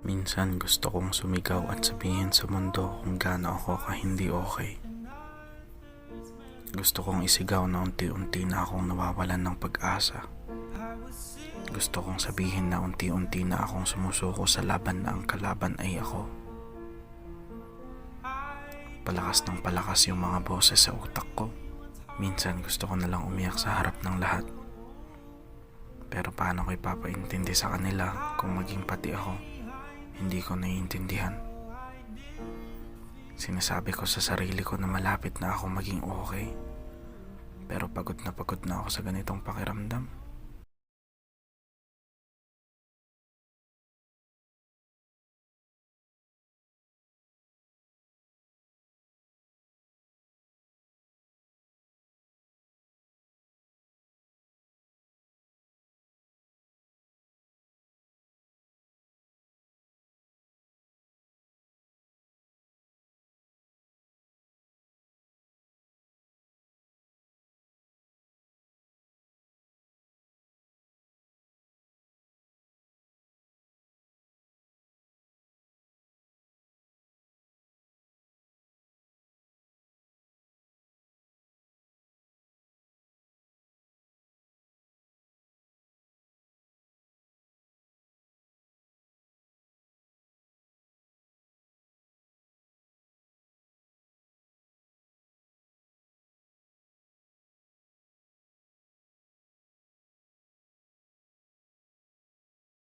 Minsan gusto kong sumigaw at sabihin sa mundo kung gaano ako hindi okay. Gusto kong isigaw na unti-unti na akong nawawalan ng pag-asa. Gusto kong sabihin na unti-unti na akong sumusuko sa laban na ang kalaban ay ako. Palakas ng palakas yung mga boses sa utak ko. Minsan gusto ko na lang umiyak sa harap ng lahat. Pero paano ko ipapaintindi sa kanila kung maging pati ako hindi ko naiintindihan? Sinasabi ko sa sarili ko na malapit na ako maging okay. Pero pagod na ako sa ganitong pakiramdam.